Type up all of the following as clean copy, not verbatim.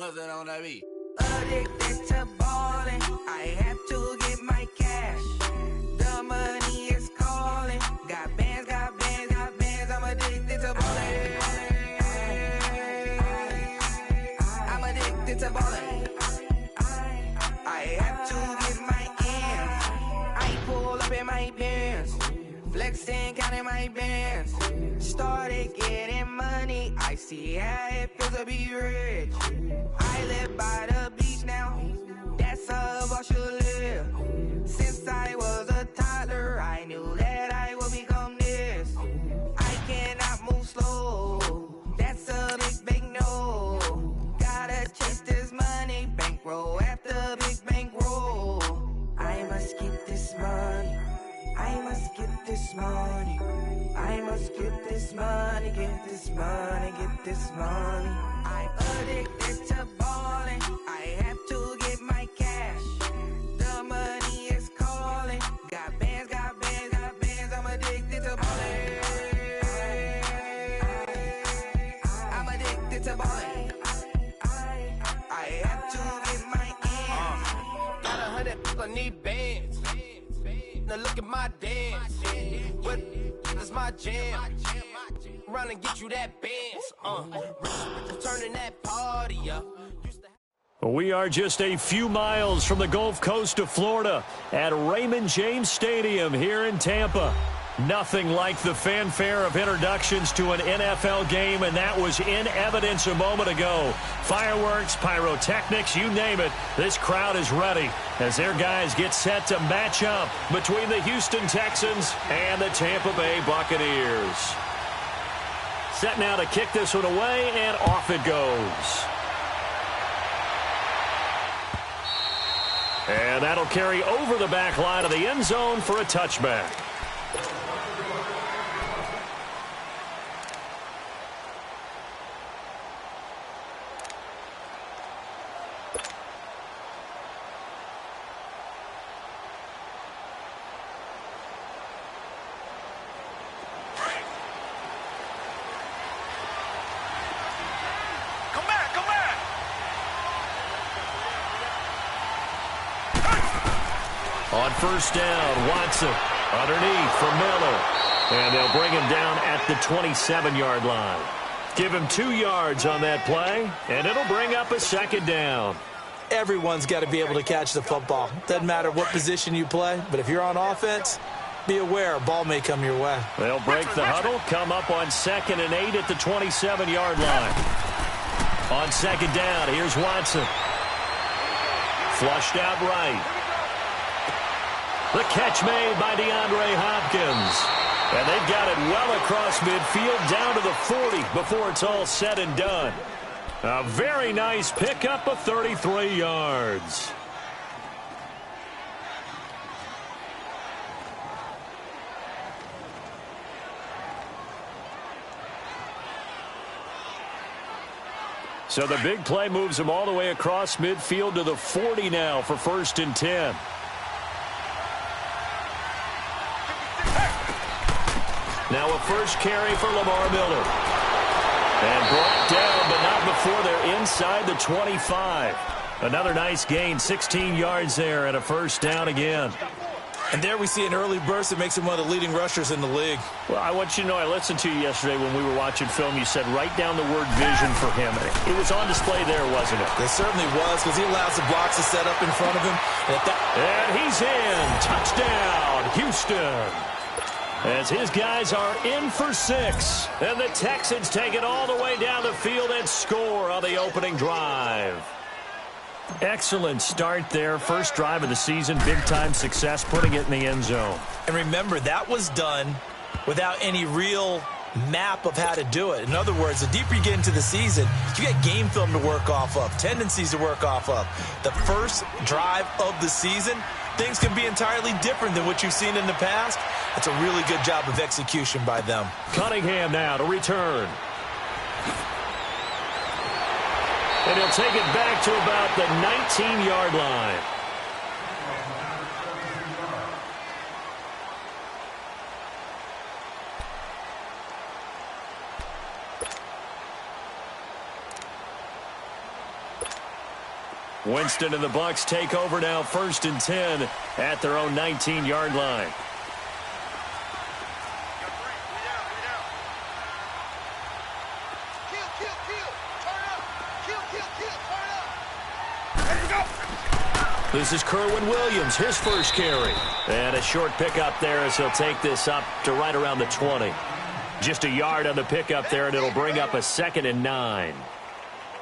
What's that on that beat? Addicted to ballin', I have to get my cash. The money is calling. Got bands, got bands, got bands. I'm addicted to ballin'. I'm addicted to ballin'. I have to get my ends. I pull up in my pants, flexing, counting my bands. Started getting money, I see how it feels to be rich. I live by the beach now, that's how I should live. Since I was a toddler, I knew that I would become this. I cannot move slow, that's a big no. Gotta chase this money, bankroll after big bankroll. I must get this money, I must get this money. I must get this money, get this money, get this money. I'm addicted to ballin', I have to get my cash. The money is calling. Got bands, got bands, got bands. I'm addicted to ballin'. I'm addicted to ballin'. I have to get my ends. Got 100, I need bands. Now look at my dance. What is my jam? Run and get you that bands. Turning that party up. We are just a few miles from the Gulf Coast of Florida at Raymond James Stadium here in Tampa. Nothing like the fanfare of introductions to an NFL game, and that was in evidence a moment ago. Fireworks, pyrotechnics, you name it, this crowd is ready as their guys get set to match up between the Houston Texans and the Tampa Bay Buccaneers. Set now to kick this one away, and off it goes. And that'll carry over the back line of the end zone for a touchback. On first down, Watson underneath for Miller. And they'll bring him down at the 27-yard line. Give him 2 yards on that play, and it'll bring up a second down. Everyone's got to be able to catch the football. Doesn't matter what position you play, but if you're on offense, be aware a ball may come your way. They'll break the huddle, come up on 2nd and 8 at the 27-yard line. On second down, here's Watson. Flushed out right. The catch made by DeAndre Hopkins. And they've got it well across midfield down to the 40 before it's all said and done. A very nice pickup of 33 yards. So the big play moves him all the way across midfield to the 40 now for 1st and 10. Now a first carry for Lamar Miller. And brought down, but not before they're inside the 25. Another nice gain, 16 yards there, and a first down again. And there we see an early burst that makes him one of the leading rushers in the league. Well, I want you to know, I listened to you yesterday when we were watching film. You said write down the word vision for him. It was on display there, wasn't it? It certainly was, because he allows the blocks to set up in front of him. And he's in. Touchdown, Houston. As his guys are in for 6. And the Texans take it all the way down the field and score on the opening drive. Excellent start there. First drive of the season. Big-time success, putting it in the end zone. And remember, that was done without any real map of how to do it. In other words, the deeper you get into the season, you get game film to work off of, tendencies to work off of. The first drive of the season, things can be entirely different than what you've seen in the past. It's a really good job of execution by them. Cunningham now to return. And he'll take it back to about the 19-yard line. Winston and the Bucs take over now, 1st and 10 at their own 19-yard line. This is Kerwin Williams, his first carry. And a short pickup there as he'll take this up to right around the 20. Just a yard on the pickup there, and it'll bring up a 2nd and 9.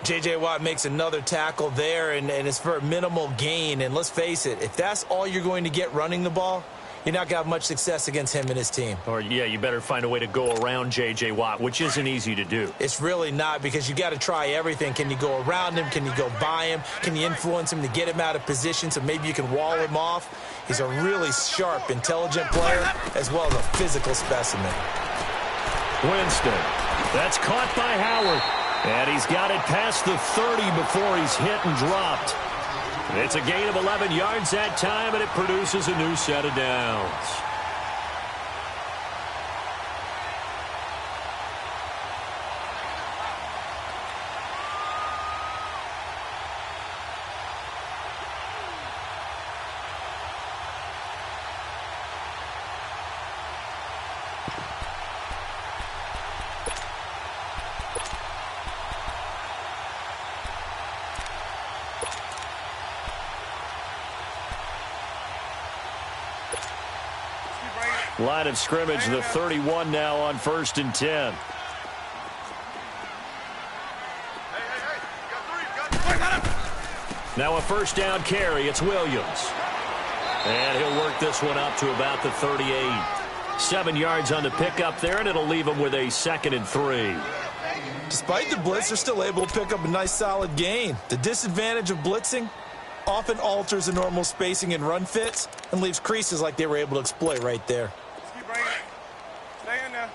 J.J. Watt makes another tackle there, and it's for a minimal gain. And let's face it, if that's all you're going to get running the ball, you're not going to have much success against him and his team. Or, yeah, you better find a way to go around J.J. Watt, which isn't easy to do. It's really not, because you got to try everything. Can you go around him? Can you go by him? Can you influence him to get him out of position so maybe you can wall him off? He's a really sharp, intelligent player as well as a physical specimen. Winston. That's caught by Howard. And he's got it past the 30 before he's hit and dropped. It's a gain of 11 yards that time, and it produces a new set of downs. Line of scrimmage, the 31 now on 1st and 10. Now a first down carry. It's Williams. And he'll work this one up to about the 38. 7 yards on the pickup there, and it'll leave him with a 2nd and 3. Despite the blitz, they're still able to pick up a nice solid gain. The disadvantage of blitzing often alters the normal spacing and run fits and leaves creases like they were able to exploit right there. Stay in there.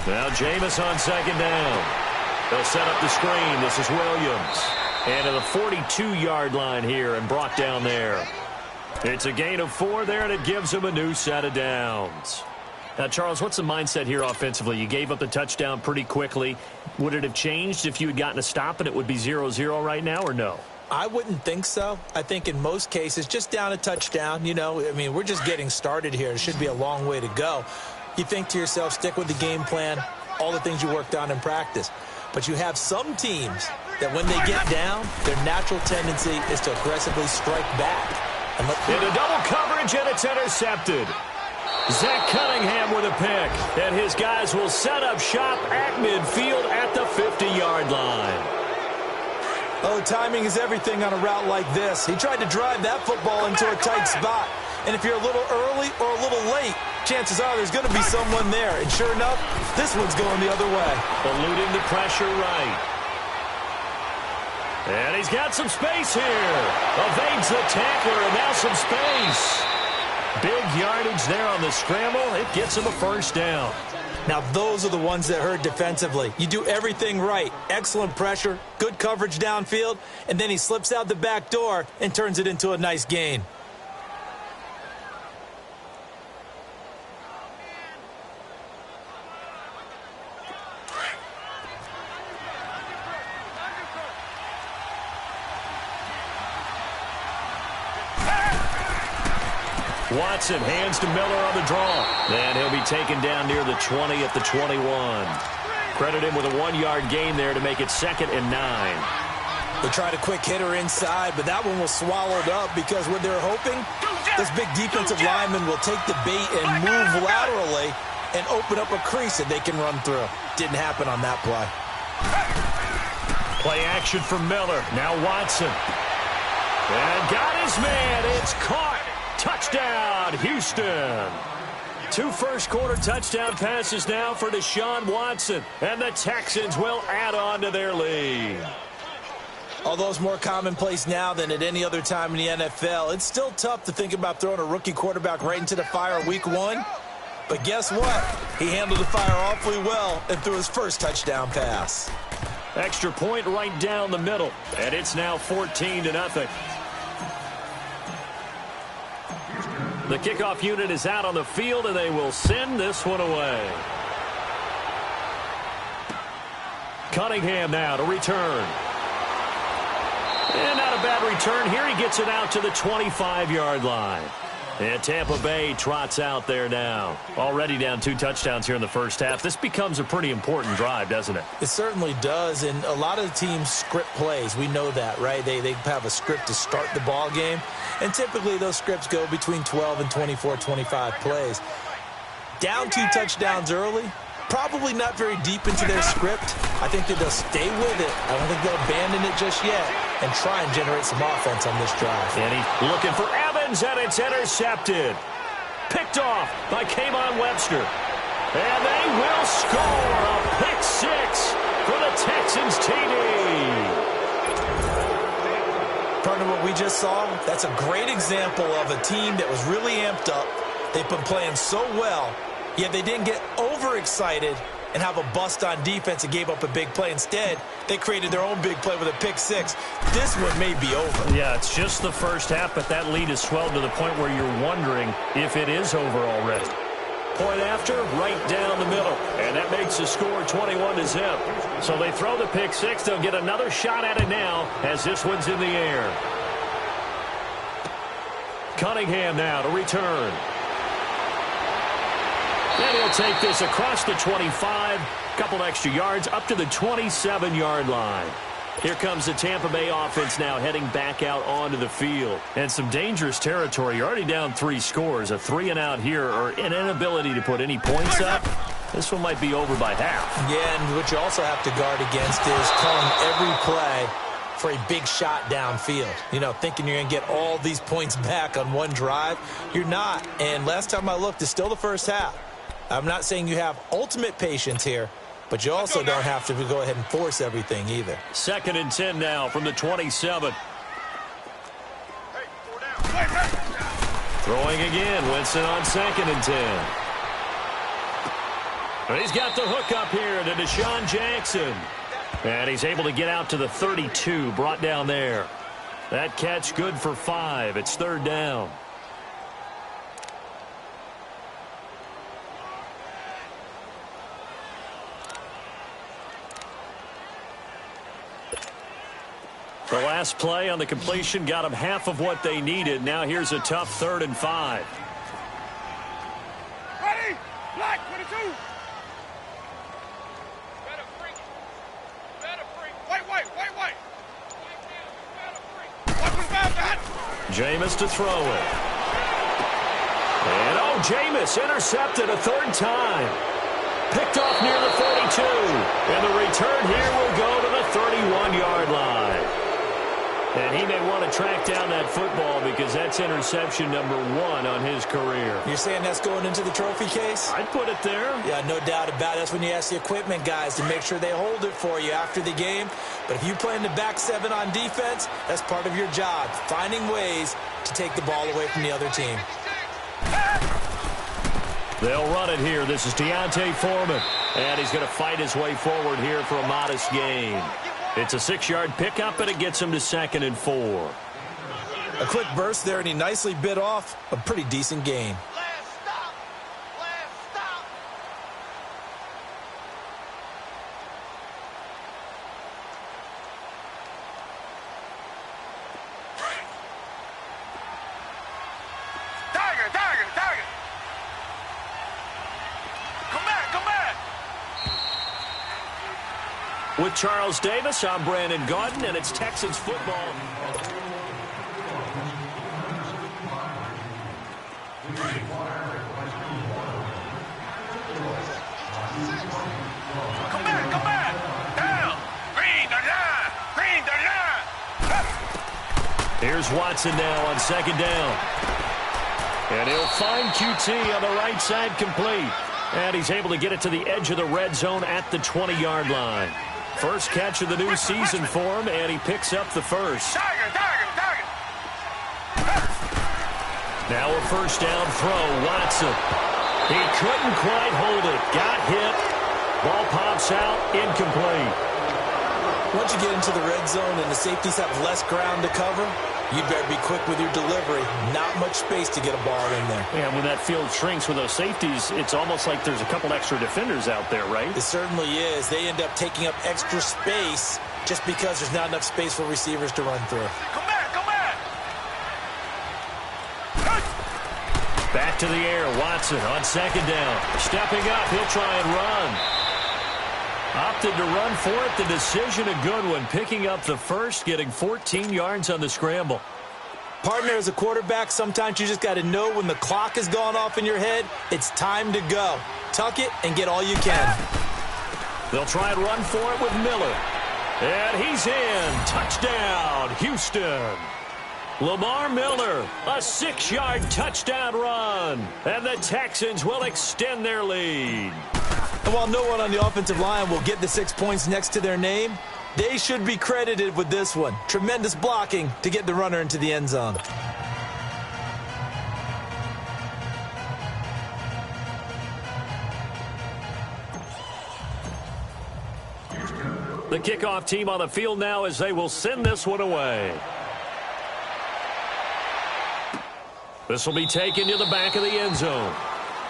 Now Jameis on 2nd down. They'll set up the screen. This is Williams. And to the 42-yard line here and brought down there. It's a gain of 4 there, and it gives him a new set of downs. Now, Charles, what's the mindset here offensively? You gave up the touchdown pretty quickly. Would it have changed if you had gotten a stop and it would be 0-0 right now, or no? I wouldn't think so. I think in most cases, just down a touchdown, we're just getting started here. It should be a long way to go. You think to yourself, stick with the game plan, all the things you worked on in practice. But you have some teams that when they get down, their natural tendency is to aggressively strike back. Into double coverage, and it's intercepted. Zach Cunningham with a pick, and his guys will set up shop at midfield at the 50-yard line. Oh, timing is everything on a route like this. He tried to drive that football into a tight spot. And if you're a little early or a little late, chances are there's going to be someone there. And sure enough, this one's going the other way. Eluding the pressure right. And he's got some space here. Evades the tackler, and now some space. Big yardage there on the scramble. It gets him a first down. Now, those are the ones that hurt defensively. You do everything right. Excellent pressure, good coverage downfield, and then he slips out the back door and turns it into a nice gain. Watson hands to Miller on the draw. And he'll be taken down near the 20 at the 21. Credit him with a 1-yard gain there to make it 2nd and 9. They tried a quick hitter inside, but that one was swallowed up because what they're hoping, this big defensive lineman will take the bait and move laterally and open up a crease that they can run through. Didn't happen on that play. Play action for Miller. Now Watson. And got his man. It's caught. Touchdown, Houston. 2 first-quarter touchdown passes now for Deshaun Watson. And the Texans will add on to their lead. Although it's more commonplace now than at any other time in the NFL, it's still tough to think about throwing a rookie quarterback right into the fire week 1. But guess what? He handled the fire awfully well and threw his first touchdown pass. Extra point right down the middle. And it's now 14-0. The kickoff unit is out on the field, and they will send this one away. Cunningham now to return. And not a bad return here. He gets it out to the 25-yard line. And Tampa Bay trots out there now. Already down 2 touchdowns here in the first half. This becomes a pretty important drive, doesn't it? It certainly does, and a lot of teams script plays. We know that, right? They have a script to start the ball game, and typically those scripts go between 12 and 24, 25 plays. Down 2 touchdowns early, probably not very deep into their script. I think that they'll stay with it. I don't think they'll abandon it just yet and try and generate some offense on this drive. And he's looking for Evans, and it's intercepted. Picked off by Kayvon Webster. And they will score a pick 6 for the Texans TD. Partner, what we just saw, that's a great example of a team that was really amped up. They've been playing so well, yet they didn't get overexcited and have a bust on defense and gave up a big play. Instead, they created their own big play with a pick 6. This one may be over. Yeah, it's just the first half, but that lead has swelled to the point where you're wondering if it is over already. Point after, right down the middle. And that makes the score 21-0. So they throw the pick 6. They'll get another shot at it now as this one's in the air. Cunningham now to return. And he'll take this across the 25, couple extra yards, up to the 27-yard line. Here comes the Tampa Bay offense now heading back out onto the field. And some dangerous territory. You're already down 3 scores. A 3-and-out here, or an inability to put any points up. This one might be over by half. Yeah, and what you also have to guard against is calling every play for a big shot downfield. You know, thinking you're going to get all these points back on one drive. You're not. And last time I looked, it's still the first half. I'm not saying you have ultimate patience here, but you also don't have to go ahead and force everything either. 2nd and 10 now from the 27. Throwing again. Winston on 2nd and 10. And he's got the hook up here to Deshaun Jackson. And he's able to get out to the 32, brought down there. That catch good for 5. It's 3rd down. The last play on the completion got them half of what they needed. Now here's a tough 3rd and 5. Ready? Black 22. Wait. Jameis to throw it. And Jameis intercepted a 3rd time. Picked off near the 42. And the return here will go to the 31-yard line. And he may want to track down that football because that's interception number 1 on his career. You're saying that's going into the trophy case? I'd put it there. Yeah, no doubt about it. That's when you ask the equipment guys to make sure they hold it for you after the game. But if you play in the back 7 on defense, that's part of your job, finding ways to take the ball away from the other team. They'll run it here. This is Deontay Foreman. And he's going to fight his way forward here for a modest gain. It's a 6-yard pickup, and it gets him to 2nd and 4. A quick burst there, and he nicely bit off a pretty decent gain. Last stop. Tiger. Come back. With Charles Davis, I'm Brandon Gaudin, and it's Texans football. Come back. Down. Green the line. Here's Watson now on 2nd down. And he'll find QT on the right side complete. And he's able to get it to the edge of the red zone at the 20-yard line. First catch of the new season for him, and he picks up the first. Tiger. Now a 1st down throw, Watson. He couldn't quite hold it. Got hit. Ball pops out, incomplete. Once you get into the red zone and the safeties have less ground to cover, you better be quick with your delivery. Not much space to get a ball in there. Yeah, when that field shrinks with those safeties, it's almost like there's a couple extra defenders out there, right? It certainly is. They end up taking up extra space just because there's not enough space for receivers to run through. Come back, come back. Back to the air, Watson on second down. Stepping up, he'll try and run. Opted to run for it. The decision a good one. Picking up the first, getting 14 yards on the scramble. Partner, as a quarterback, sometimes you just got to know when the clock has gone off in your head, it's time to go. Tuck it and get all you can. They'll try and run for it with Miller. And he's in. Touchdown, Houston. Lamar Miller, a 6-yard touchdown run. And the Texans will extend their lead. And while no one on the offensive line will get the 6 points next to their name, they should be credited with this one. Tremendous blocking to get the runner into the end zone. The kickoff team on the field now as they will send this one away. This will be taken to the back of the end zone.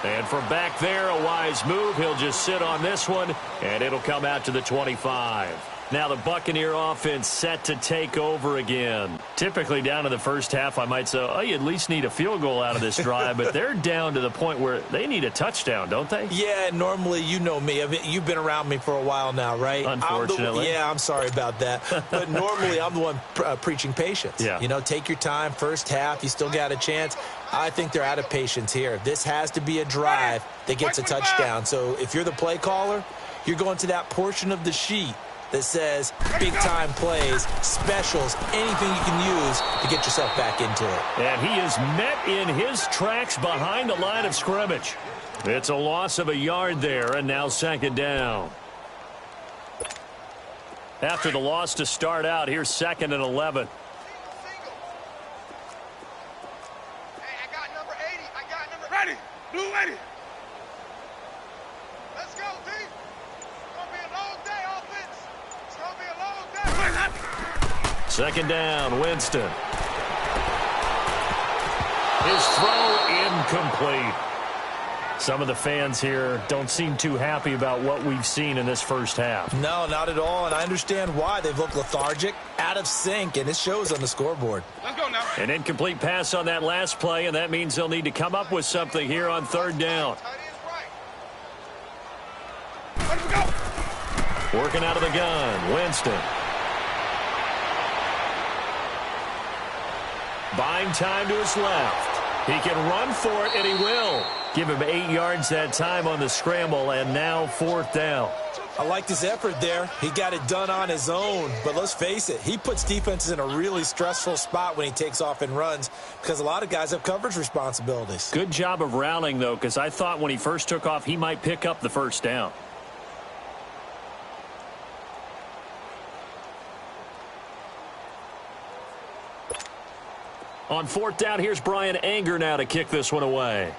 And from back there, a wise move. He'll just sit on this one, and it'll come out to the 25. Now the Buccaneer offense set to take over again. Typically down in the first half, I might say, oh, you at least need a field goal out of this drive, but they're down to the point where they need a touchdown, don't they? Yeah, normally, you know me. I mean, you've been around me for a while now, right? Unfortunately. I'm sorry about that. But normally, I'm the one preaching patience. Yeah. You know, take your time. First half, you still got a chance. I think they're out of patience here. This has to be a drive that gets a touchdown. So if you're the play caller, you're going to that portion of the sheet that says big-time plays, specials, anything you can use to get yourself back into it. And he is met in his tracks behind the line of scrimmage. It's a loss of a yard there, and now second down. After the loss to start out, here's 2nd and 11. Ready. Blue ready. Let's go, D. It's going to be a long day, offense. It's going to be a long day. Second down, Winston. His throw incomplete. Some of the fans here don't seem too happy about what we've seen in this first half. No, not at all, and I understand why. They've looked lethargic, out of sync, and it shows on the scoreboard. Let's go now. An incomplete pass on that last play, and that means they'll need to come up with something here on third down. Let him go. Working out of the gun, Winston. Buying time to his left. He can run for it, and he will. Give him 8 yards that time on the scramble, and now 4th down. I liked his effort there. He got it done on his own. But let's face it, he puts defenses in a really stressful spot when he takes off and runs because a lot of guys have coverage responsibilities. Good job of rallying, though, because I thought when he first took off, he might pick up the first down. On 4th down, here's Brian Anger now to kick this one away.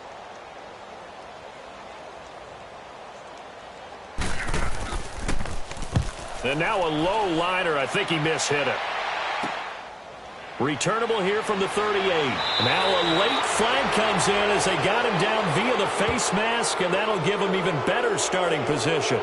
And now a low liner. I think he mishit it. Returnable here from the 38. Now a late flag comes in as they got him down via the face mask, and that'll give him even better starting position.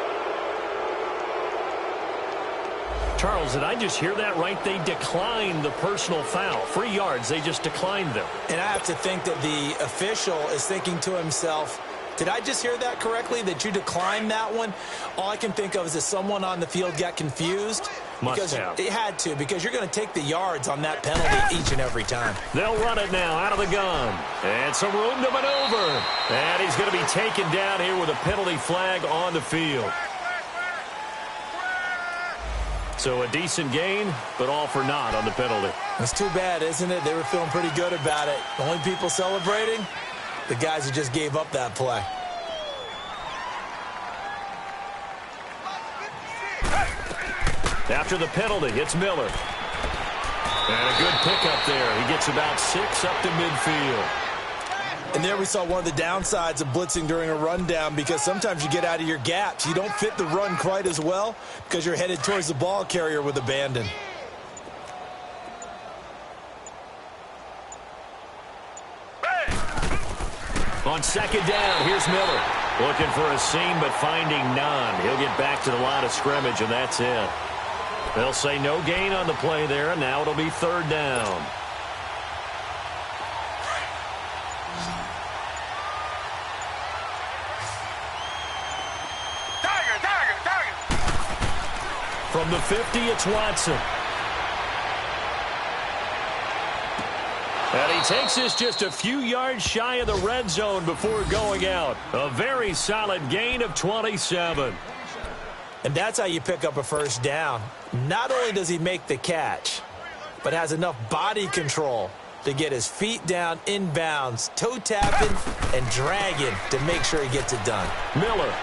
Charles, did I just hear that right? They declined the personal foul. 3 yards, they just declined them. And I have to think that the official is thinking to himself, did I just hear that correctly, that you declined that one? All I can think of is that someone on the field got confused. Must have. It had to, because you're going to take the yards on that penalty each and every time. They'll run it now out of the gun. And some room to maneuver. And he's going to be taken down here with a penalty flag on the field. So a decent gain, but all for naught on the penalty. It's too bad, isn't it? They were feeling pretty good about it. The only people celebrating, the guys who just gave up that play. After the penalty, it's Miller. And a good pickup there. He gets about 6 up to midfield. And there we saw one of the downsides of blitzing during a rundown, because sometimes you get out of your gaps. You don't fit the run quite as well because you're headed towards the ball carrier with abandon. On second down, here's Miller. Looking for a seam, but finding none. He'll get back to the line of scrimmage, and that's it. They'll say no gain on the play there, and now it'll be third down. From the 50, it's Watson. And he takes this just a few yards shy of the red zone before going out. A very solid gain of 27. And that's how you pick up a first down. Not only does he make the catch, but has enough body control to get his feet down inbounds, toe tapping and dragging to make sure he gets it done. Miller.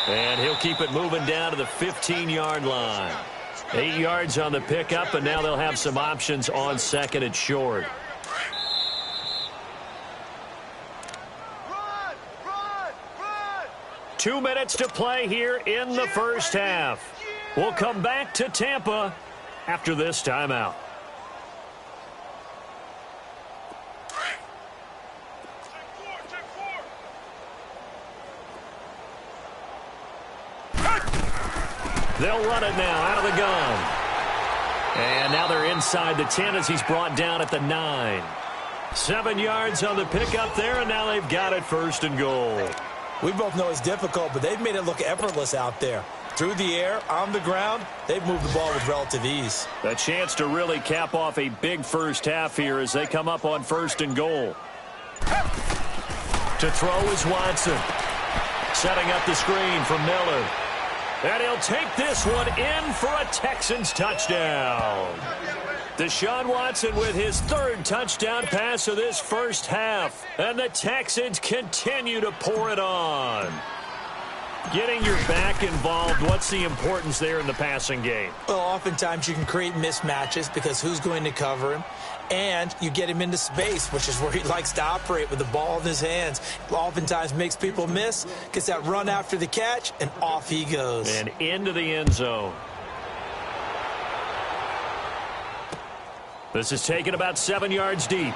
And he'll keep it moving down to the 15-yard line. 8 yards on the pickup, and now they'll have some options on second and short. Run! 2 minutes to play here in the first half. We'll come back to Tampa after this timeout. They'll run it now out of the gun. And now they're inside the 10 as he's brought down at the 9. 7 yards on the pickup there, and now they've got it first and goal. We both know it's difficult, but they've made it look effortless out there. Through the air, on the ground, they've moved the ball with relative ease. A chance to really cap off a big first half here as they come up on first and goal. To throw is Watson. Setting up the screen from Miller. And he'll take this one in for a Texans touchdown. Deshaun Watson with his third touchdown pass of this first half. And the Texans continue to pour it on. Getting your back involved, what's the importance there in the passing game? Well, oftentimes you can create mismatches because who's going to cover him? And you get him into space, which is where he likes to operate with the ball in his hands. Oftentimes makes people miss, gets that run after the catch, and off he goes. And into the end zone. This is taken about 7 yards deep.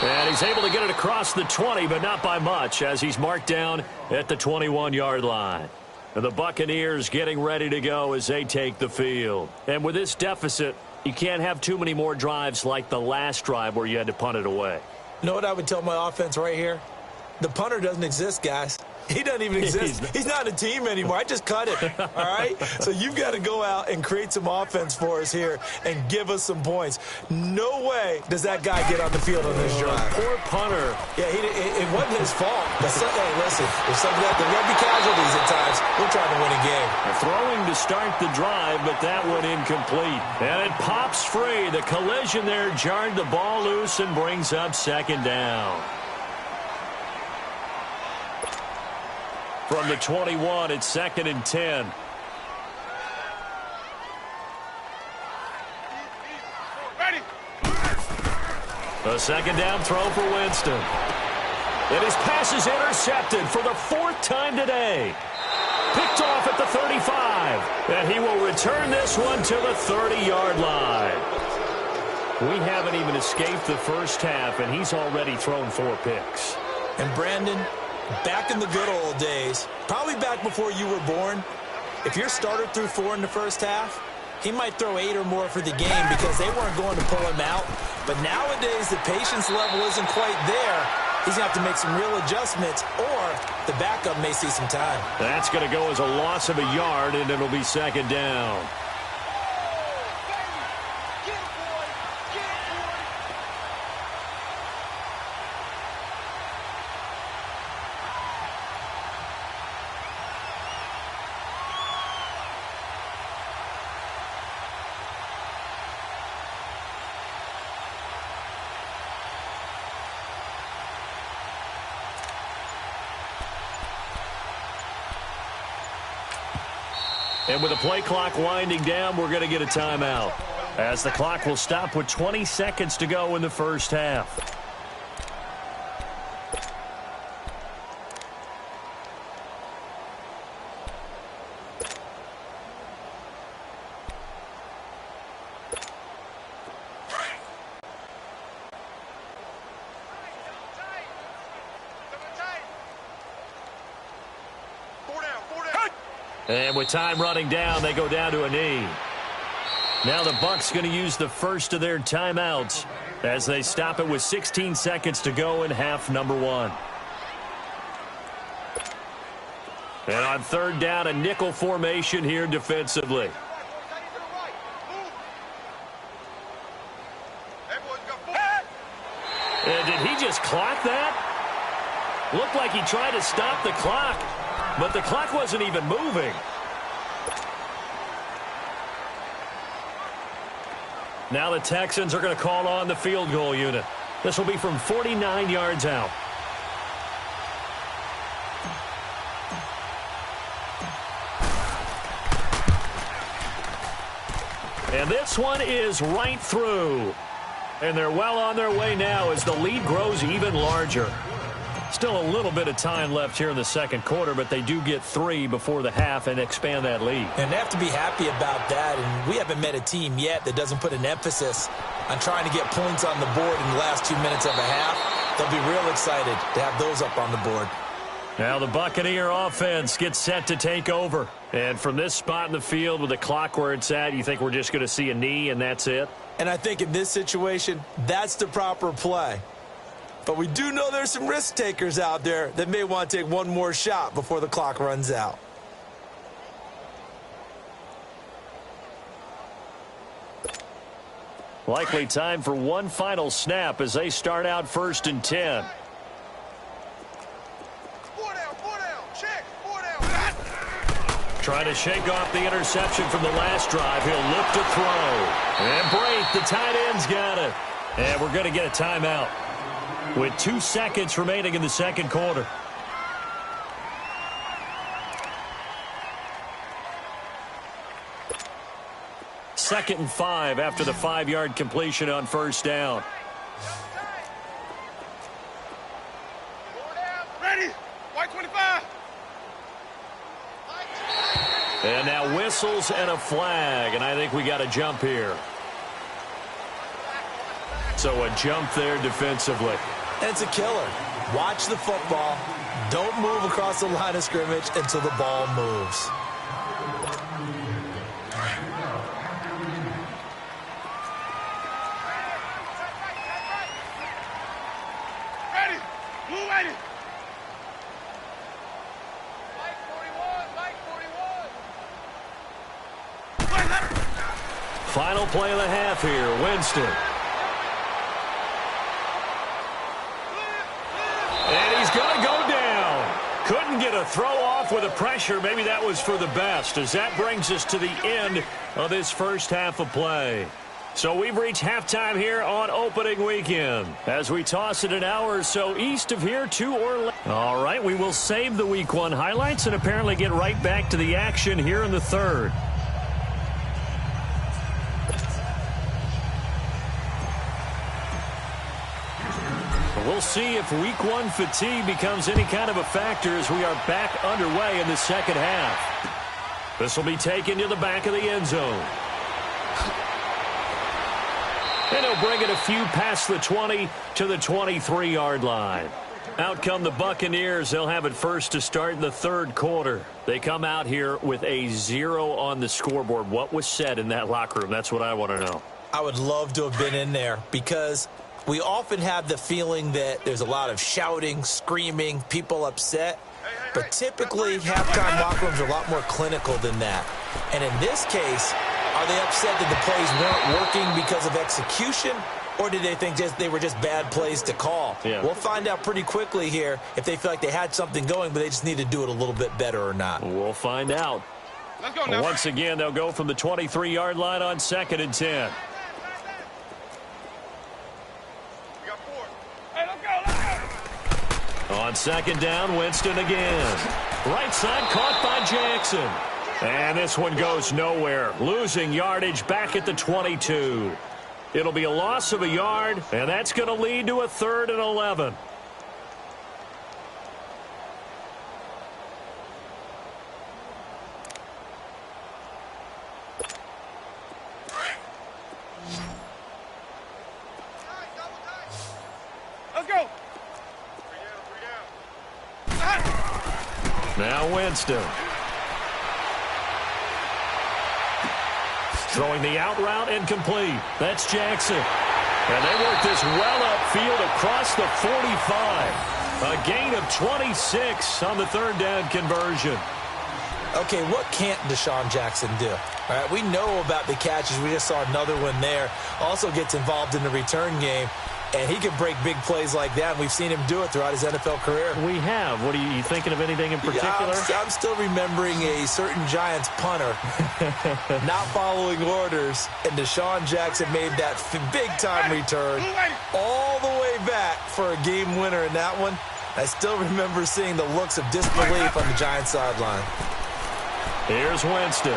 And he's able to get it across the 20, but not by much, as he's marked down at the 21-yard line. And the Buccaneers getting ready to go as they take the field. And with this deficit, you can't have too many more drives like the last drive where you had to punt it away. You know what I would tell my offense right here? The punter doesn't exist, guys. He doesn't even exist. He's not a team anymore. I just cut him, all right? So you've got to go out and create some offense for us here and give us some points. No way does that guy get on the field on this drive. Poor punter. Yeah, it wasn't his fault. But hey, listen, if something like there'll be casualties at times. We're trying to win a game. Throwing to start the drive, but that one incomplete. And it pops free. The collision there jarred the ball loose and brings up second down. From the 21, it's second and 10. Ready? A second down throw for Winston. And his pass is intercepted for the fourth time today. Picked off at the 35. And he will return this one to the 30-yard line. We haven't even escaped the first half, and he's already thrown 4 picks. And Brandon, back in the good old days, probably back before you were born, if your starter threw 4 in the first half, he might throw 8 or more for the game because they weren't going to pull him out. But nowadays, the patience level isn't quite there. He's going to have to make some real adjustments, or the backup may see some time. That's going to go as a loss of a yard, and it'll be second down. And with the play clock winding down, we're going to get a timeout, as the clock will stop with 20 seconds to go in the first half. And with time running down, they go down to a knee. Now the Bucs going to use the first of their timeouts as they stop it with 16 seconds to go in half number one. And on third down, a nickel formation here defensively. And did he just clock that? Looked like he tried to stop the clock, but the clock wasn't even moving. Now the Texans are going to call on the field goal unit. This will be from 49 yards out. And this one is right through. And they're well on their way now as the lead grows even larger. Still a little bit of time left here in the second quarter, but they do get 3 before the half and expand that lead. And they have to be happy about that. And we haven't met a team yet that doesn't put an emphasis on trying to get points on the board in the last 2 minutes of a half. They'll be real excited to have those up on the board. Now the Buccaneer offense gets set to take over. And from this spot in the field with the clock where it's at, you think we're just going to see a knee and that's it? And I think in this situation, that's the proper play. But we do know there's some risk takers out there that may want to take one more shot before the clock runs out. Likely time for one final snap as they start out 1st and 10. Trying to shake off the interception from the last drive. He'll look to throw. And Brate, the tight end's got it. And we're going to get a timeout with 2 seconds remaining in the second quarter. Second and 5 after the 5-yard completion on first down. Ready? White 25. And now whistles and a flag, and I think we got a jump here. So a jump there defensively. And it's a killer. Watch the football. Don't move across the line of scrimmage until the ball moves. Ready? Move ready. White 41. Final play of the half here. Winston. And he's going to go down. Couldn't get a throw off with the pressure. Maybe that was for the best, as that brings us to the end of this first half of play. So we've reached halftime here on opening weekend as we toss it an hour or so east of here to Orlando. All right, we will save the Week 1 highlights and apparently get right back to the action here in the third. We'll see if Week 1 fatigue becomes any kind of a factor as we are back underway in the second half. This will be taken to the back of the end zone. And he'll bring it a few past the 20 to the 23-yard line. Out come the Buccaneers. They'll have it first to start in the third quarter. They come out here with a 0 on the scoreboard. What was said in that locker room? That's what I want to know. I would love to have been in there because we often have the feeling that there's a lot of shouting, screaming, people upset. But typically, halftime locker rooms are a lot more clinical than that. And in this case, are they upset that the plays weren't working because of execution? Or did they think they were just bad plays to call? Yeah. We'll find out pretty quickly here if they feel like they had something going, but they just need to do it a little bit better or not. We'll find out. Let's go now. Once again, they'll go from the 23-yard line on 2nd and 10. We got 4. Hey, let's go. On second down, Winston again. Right side caught by Jackson. And this one goes nowhere. Losing yardage back at the 22. It'll be a loss of a yard, and that's going to lead to a 3rd and 11. Let's go. 3 down. Now Winston. Throwing the out route incomplete. That's Jackson. And they work this well upfield across the 45. A gain of 26 on the third down conversion. Okay, what can't Deshaun Jackson do? All right, we know about the catches. We just saw another one there. Also gets involved in the return game, and he can break big plays like that. We've seen him do it throughout his NFL career. We have. What are you thinking of anything in particular? I'm still remembering a certain Giants punter not following orders, and Deshaun Jackson made that big-time return all the way back for a game winner in that one. I still remember seeing the looks of disbelief on the Giants sideline. Here's Winston.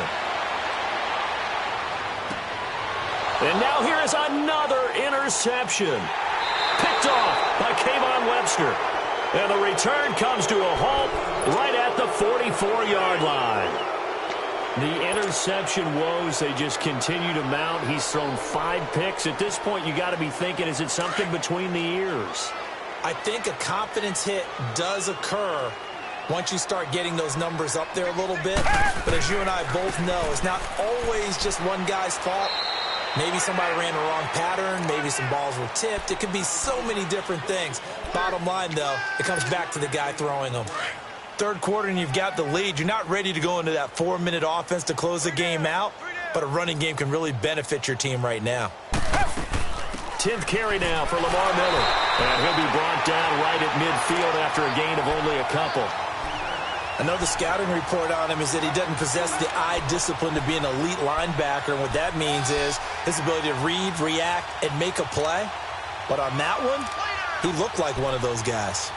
And now here is another interception. Picked off by Kayvon Webster. And the return comes to a halt right at the 44-yard line. The interception woes, they just continue to mount. He's thrown 5 picks. At this point, you got to be thinking, is it something between the ears? I think a confidence hit does occur once you start getting those numbers up there a little bit. But as you and I both know, it's not always just one guy's fault. Maybe somebody ran the wrong pattern. Maybe some balls were tipped. It could be so many different things. Bottom line, though, it comes back to the guy throwing them. Third quarter and you've got the lead. You're not ready to go into that 4-minute offense to close the game out, but a running game can really benefit your team right now. 10th carry now for Lamar Miller. And he'll be brought down right at midfield after a gain of only a couple. Another scouting report on him is that he doesn't possess the eye discipline to be an elite linebacker. And what that means is his ability to read, react, and make a play. But on that one, he looked like one of those guys.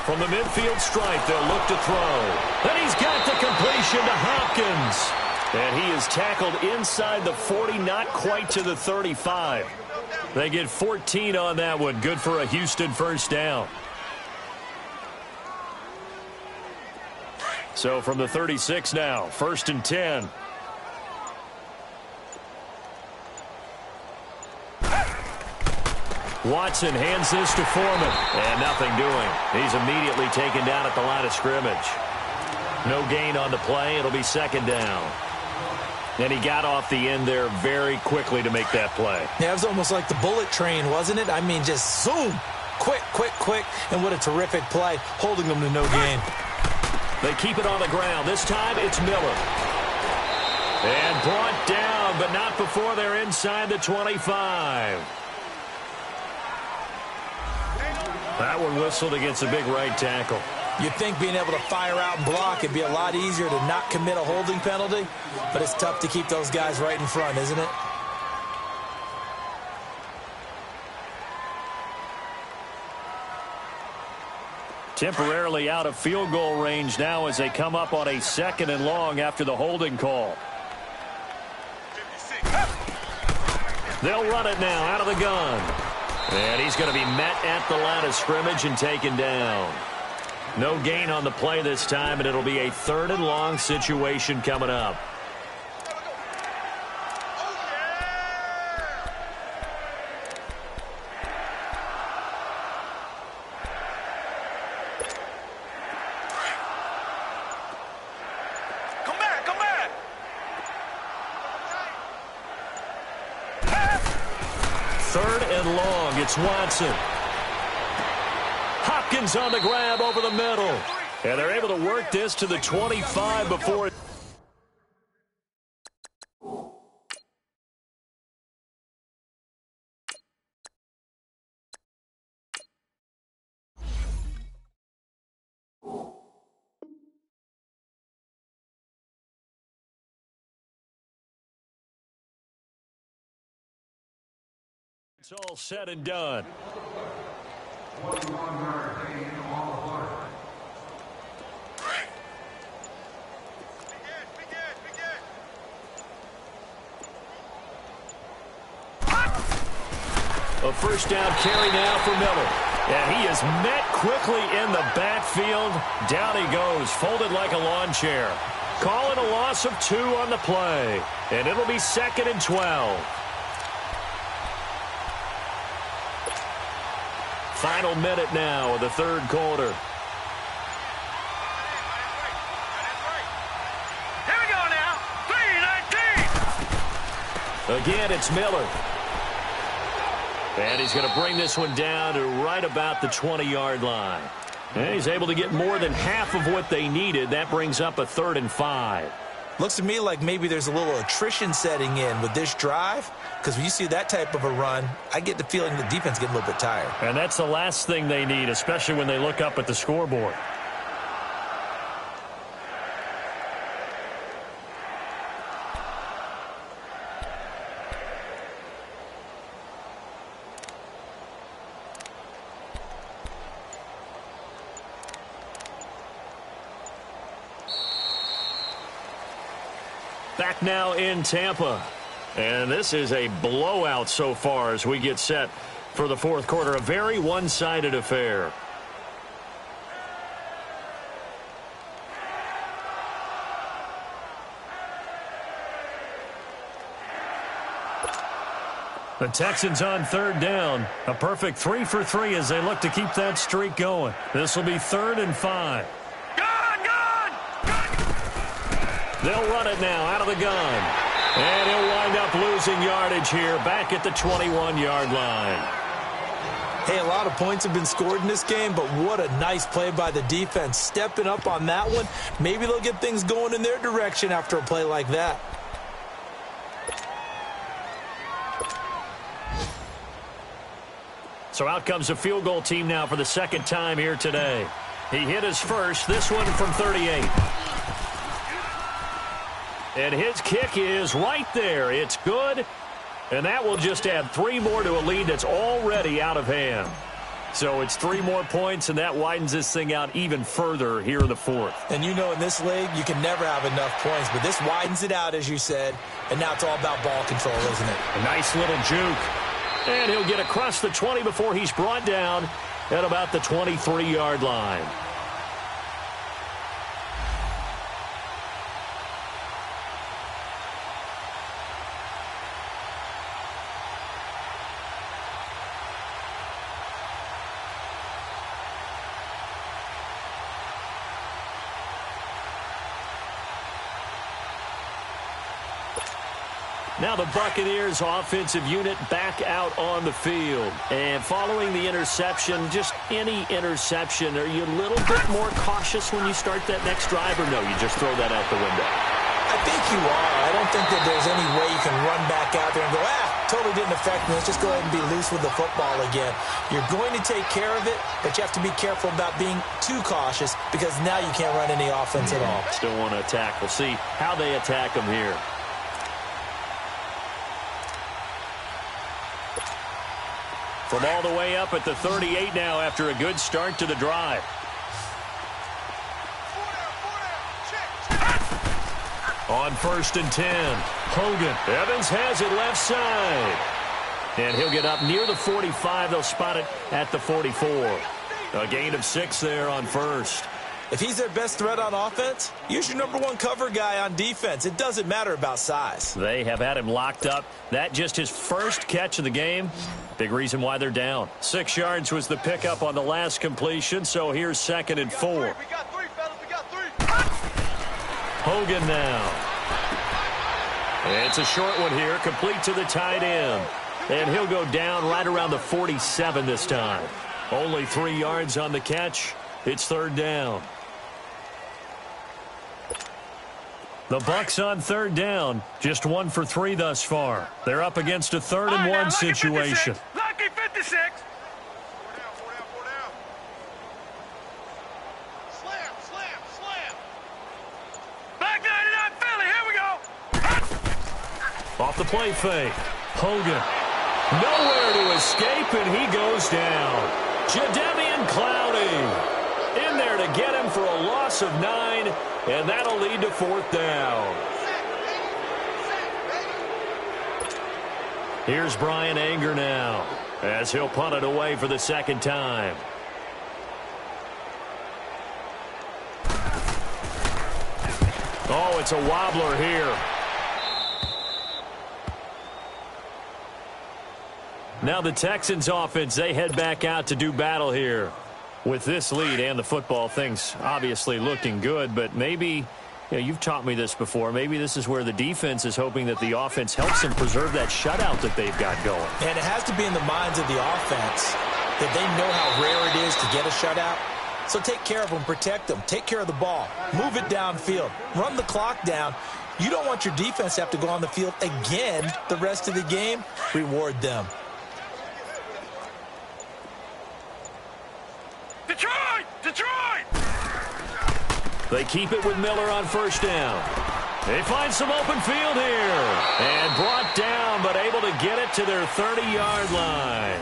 From the midfield stripe, they'll look to throw. And he's got the completion to Hopkins. And he is tackled inside the 40, not quite to the 35. They get 14 on that one. Good for a Houston first down. So from the 36 now, 1st and 10. Watson hands this to Foreman. And nothing doing. He's immediately taken down at the line of scrimmage. No gain on the play. It'll be 2nd down. And he got off the end there very quickly to make that play. Yeah, it was almost like the bullet train, wasn't it? I mean, just zoom. Quick, quick, quick. And what a terrific play, holding them to no gain. They keep it on the ground. This time it's Miller. And brought down, but not before they're inside the 25. That one whistled against a big right tackle. You'd think being able to fire out and block would be a lot easier to not commit a holding penalty, but it's tough to keep those guys right in front, isn't it? Temporarily out of field goal range now as they come up on a 2nd and long after the holding call. They'll run it now out of the gun. And he's going to be met at the line of scrimmage and taken down. No gain on the play this time, and it'll be a 3rd and long situation coming up. Come back, come back. 3rd and long. It's Watson. Hopkins on the grab over the middle. And they're able to work this to the 25 before it. It's all said and done. A first down carry now for Miller. And he is met quickly in the backfield. Down he goes, folded like a lawn chair. Calling a loss of 2 on the play. And it'll be 2nd and 12. Final minute now of the third quarter. Here we go now. 3:19. Again, it's Miller. And he's going to bring this one down to right about the 20-yard line. And he's able to get more than half of what they needed. That brings up a 3rd and 5. Looks to me like maybe there's a little attrition setting in with this drive, because when you see that type of a run, I get the feeling the defense getting a little bit tired. And that's the last thing they need, especially when they look up at the scoreboard. Back now in Tampa. And this is a blowout so far as we get set for the fourth quarter. A very one-sided affair. The Texans on 3rd down. A perfect 3 for 3 as they look to keep that streak going. This will be 3rd and 5. They'll run it now out of the gun. And he'll wind up losing yardage here back at the 21-yard line. Hey, a lot of points have been scored in this game, but what a nice play by the defense. Stepping up on that one. Maybe they'll get things going in their direction after a play like that. So out comes a field goal team now for the second time here today. He hit his first, this one from 38. And his kick is right there. It's good. And that will just add 3 more to a lead that's already out of hand. So it's 3 more points, and that widens this thing out even further here in the fourth. And you know in this league, you can never have enough points, but this widens it out, as you said. And now it's all about ball control, isn't it? A nice little juke. And he'll get across the 20 before he's brought down at about the 23-yard line. Now the Buccaneers offensive unit back out on the field. And following the interception, just any interception, are you a little bit more cautious when you start that next drive, or no, you just throw that out the window? I think you are. I don't think that there's any way you can run back out there and go, totally didn't affect me. Let's just go ahead and be loose with the football again. You're going to take care of it, but you have to be careful about being too cautious because now you can't run any offense at all. Still want to attack. We'll see how they attack them here. From all the way up at the 38 now after a good start to the drive. On 1st and 10, Hogan. Evans has it left side. And he'll get up near the 45. They'll spot it at the 44. A gain of 6 there on 1st. If he's their best threat on offense, use your #1 cover guy on defense. It doesn't matter about size. They have had him locked up. That just his first catch of the game. Big reason why they're down. 6 yards was the pickup on the last completion, so here's 2nd and 4. We got 3, fellas. We got 3. Hogan now. It's a short one here, complete to the tight end. And he'll go down right around the 47 this time. Only 3 yards on the catch. It's 3rd down. The Bucs on 3rd down. Just 1 for 3 thus far. They're up against a 3rd and 1 situation. Lucky 56. 4 down. Slam. Back 99 Philly. Here we go. Off the play fake. Hogan. Nowhere to escape, and he goes down. Jadeveon Clowney in there to get him for a loss of 9, and that'll lead to 4th down. Here's Brian Anger now as he'll punt it away for the 2nd time. Oh, it's a wobbler here. Now the Texans offense, they head back out to do battle here. With this lead and the football, things obviously looking good, but maybe, you've taught me this before, maybe this is where the defense is hoping that the offense helps them preserve that shutout that they've got going. And it has to be in the minds of the offense that they know how rare it is to get a shutout. So take care of them, protect them, take care of the ball, move it downfield, run the clock down. You don't want your defense to have to go on the field again the rest of the game. Reward them. Detroit! Detroit! They keep it with Miller on first down. They find some open field here. And brought down, but able to get it to their 30-yard line.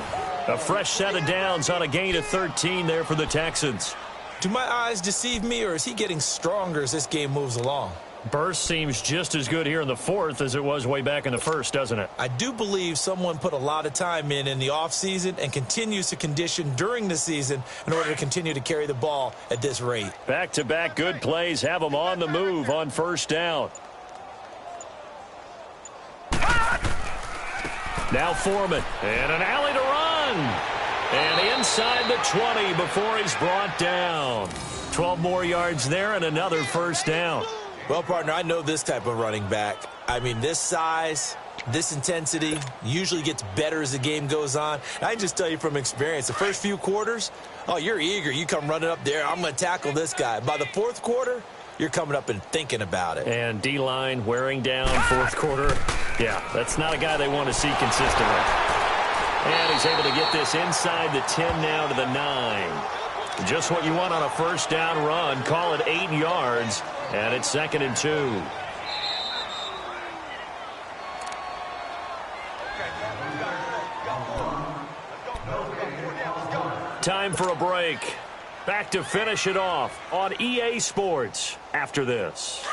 A fresh set of downs on a gain of 13 there for the Texans. Do my eyes deceive me, or is he getting stronger as this game moves along? Burst seems just as good here in the fourth as it was way back in the first, doesn't it? I do believe someone put a lot of time in the offseason and continues to condition during the season in order to continue to carry the ball at this rate. Back-to-back good plays have them on the move on first down. Now Foreman, and an alley to run. And inside the 20 before he's brought down. 12 more yards there and another first down. Well, partner, I know this type of running back. I mean, this size, this intensity usually gets better as the game goes on. And I can just tell you from experience, the first few quarters, oh, you're eager. You come running up there, I'm going to tackle this guy. By the fourth quarter, you're coming up and thinking about it. And D-line wearing down fourth quarter. Yeah, that's not a guy they want to see consistently. And he's able to get this inside the 10 now to the 9. Just what you want on a first down run. Call it 8 yards. And it's 2nd and 2. Time for a break. Back to finish it off on EA Sports after this.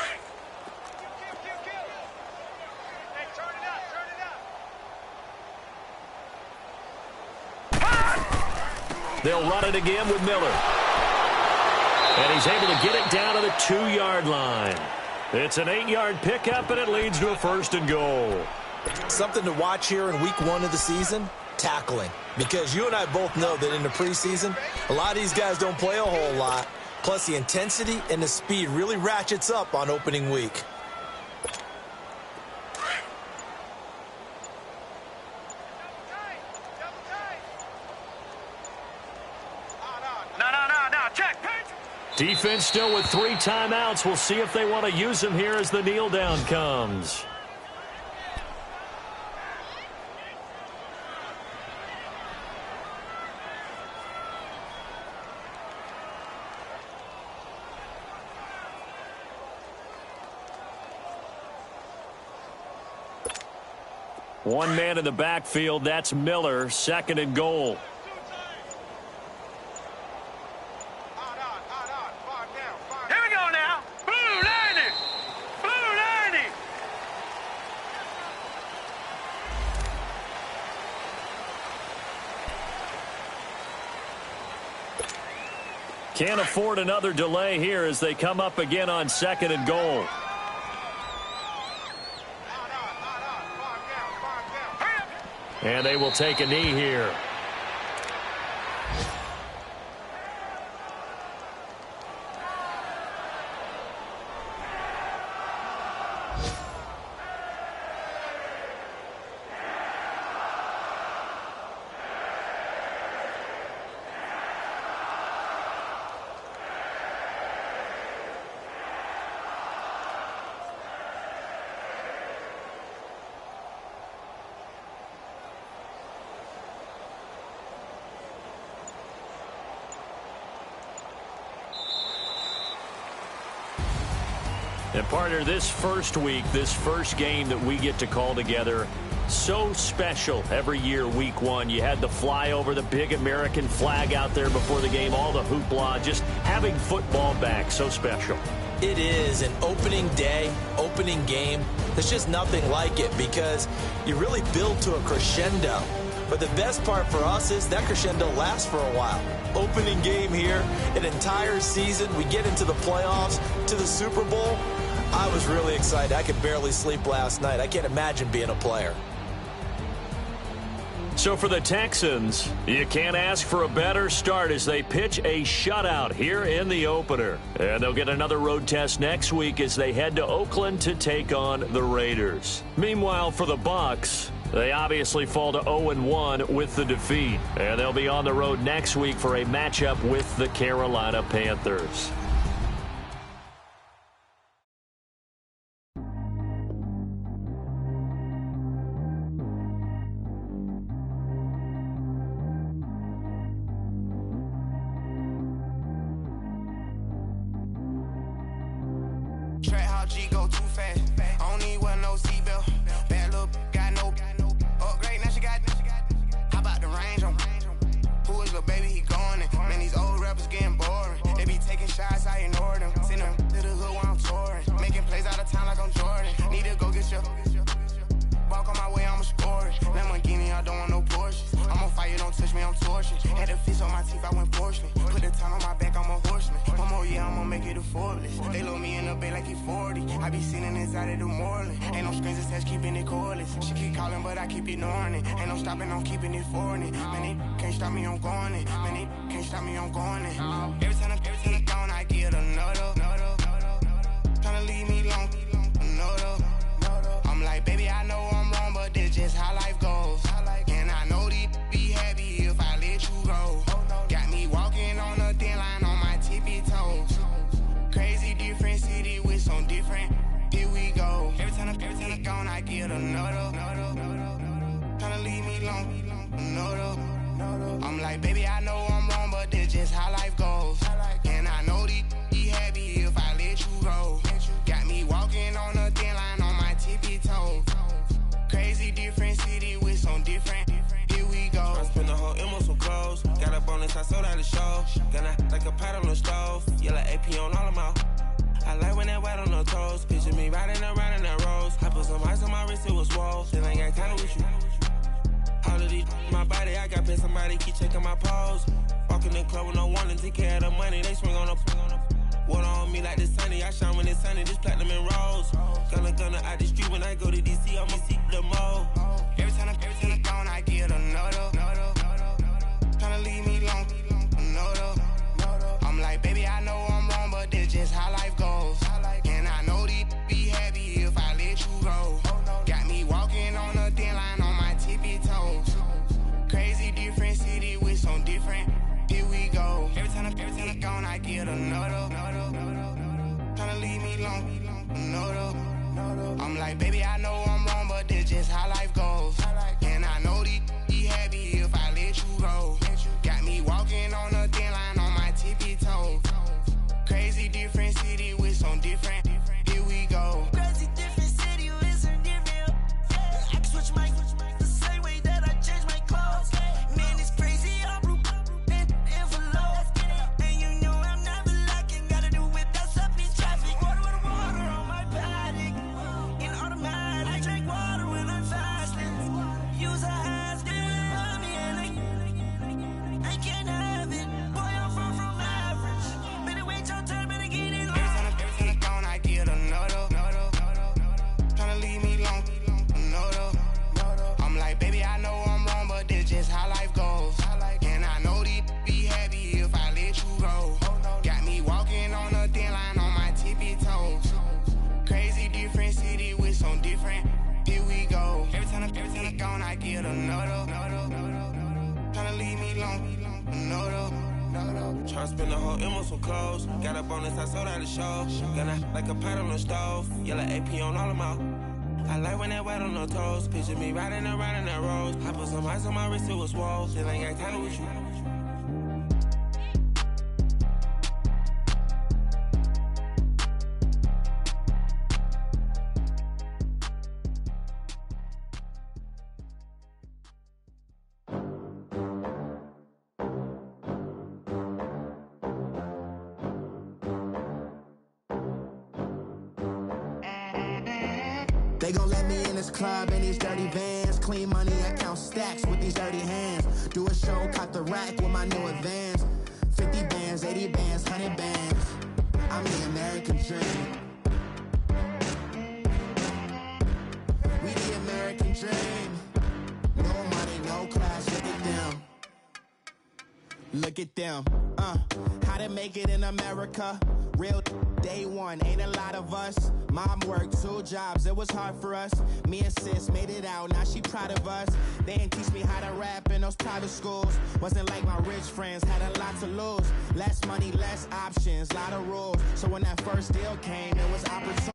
Hey, turn it up. They'll run it again with Miller. And he's able to get it down to the 2-yard line. It's an 8-yard pickup, and it leads to a 1st and goal. Something to watch here in week 1 of the season, tackling. Because you and I both know that in the preseason, a lot of these guys don't play a whole lot. Plus, the intensity and the speed really ratchets up on opening week. Defense still with 3 timeouts. We'll see if they want to use them here as the kneel down comes. One man in the backfield. That's Miller. 2nd and goal. Can't afford another delay here as they come up again on 2nd and goal. And they will take a knee here. And partner, this first week, this first game that we get to call together, so special every year, week 1. You had the flyover, the big American flag out there before the game, all the hoopla, just having football back, so special. It is an opening day, opening game. There's just nothing like it because you really build to a crescendo. But the best part for us is that crescendo lasts for a while. Opening game here, an entire season, we get into the playoffs, to the Super Bowl. I was really excited. I could barely sleep last night. I can't imagine being a player. So for the Texans, you can't ask for a better start as they pitch a shutout here in the opener. And they'll get another road test next week as they head to Oakland to take on the Raiders. Meanwhile, for the Bucs, they obviously fall to 0-1 with the defeat. And they'll be on the road next week for a matchup with the Carolina Panthers. G go too fast. I don't need one, no seatbelt. Bad little got no upgrade. Now she got. How about the range on? Who is little baby? He going in. Man, these old rappers getting boring. They be taking shots, I ignore them. Send them to the hood while I'm touring. Making plays out of town like I'm Jordan. Need to go get your. Walk on my way, I'ma score it. Lamborghini, I don't want no Porsches. I'm on fire, don't touch me, I'm torching. Had the fish on my teeth, I went porcelain. Put the time on my back, I'm a horseman. One more year, I'ma make it affordless. They load me in the bay like he 40. I be sitting inside of the Moreland. Ain't no strings attached, keeping it cordless. She keep calling, but I keep ignoring it. Ain't no stopping, I'm keeping it for it. Man, they can't stop me, I'm going it. Man, they can't stop me, I'm going it. Every time I gone, I get another. Tryna leave me long, another. I'm like, baby, I know I'm wrong, but this just how life goes. And I know these be happy if I let you go. Got me walking on a thin line on my tippy toes. Crazy different city with some different. Here we go. Every time I gone, I get another. Tryna leave me long, another. I'm like, baby, I know I'm wrong, but this just how life goes. And I know these be happy if I let you go. Got me walking on a thin line on my tippy toes. Crazy different city with some different. Here we go. I spent the whole M on some clothes. Got a bonus, I sold out the show. Gonna like a pot on the stove. Yellow AP on all of my. I like when that white on the toes. Picture me riding around in that rose. I put some ice on my wrist, it was swole. Still ain't got time with you. All of these, my body, I got been somebody keep checking my pose. Walking in the club with no one and take care of the money. They swing on the. Water on me like the sunny. I shine when it's sunny. This platinum and rose. Gonna out the street when I go to DC. I'ma see the mall. Every time I gone, I get another. Tryna leave me long, another. I'm like, baby, I know I'm wrong, but this just how life goes. And I know these be happy if I let you go. Got me walking on a thin line on my tippy toes. Crazy different city with some different. Here we go. Every time I gone, I get another. Tryna leave me long, another. I'm like, baby, I know I'm wrong, but this just how life goes. And I know these be happy if I let you go. Got me walking on a thin line on my tippy toes. Crazy different city with some different. Here we go. Crazy different city with some different. I can switch my the same way that I change my clothes. Man, it's crazy. I'm broke and envelope. And you know I'm never lacking. Gotta do it, that's up in traffic. Water on my paddock. In automatic. I drink water when I'm fasting. Use a hands, give me and I can't have it. Boy, I'm far from average. Better wait your turn, better get it long. Every time I gone, I get another. Tryna leave me long, another. I'm like, baby, I know I'm wrong, but this just how life goes. And I know these be happy if I let you go. Got me walking on a thin line on my tippy toes. Crazy different city with some different. Here we go. Every time I gone, I get another. Tryna leave me long, another. Tryna spend the whole M on some clothes. Got a bonus, I sold out the show. Gonna like a pot on the stove. Yellow AP on all of my. I like when that white on the toes. Picture me riding around in that rose. I put some ice on my wrist, it was swole. Still ain't got time with you. They gon' let me in this club in these dirty vans. Clean money, I count stacks with these dirty hands. Do a show, cop the rack with my new advance. 50 bands, 80 bands, 100 bands. I'm the American dream. Look at them, how to make it in America. Real day one, ain't a lot of us. Mom worked 2 jobs, it was hard for us. Me and sis made it out, now she proud of us. They didn't teach me how to rap in those private schools. Wasn't like my rich friends, had a lot to lose. Less money, less options, lot of rules. So when that first deal came, it was opportunity.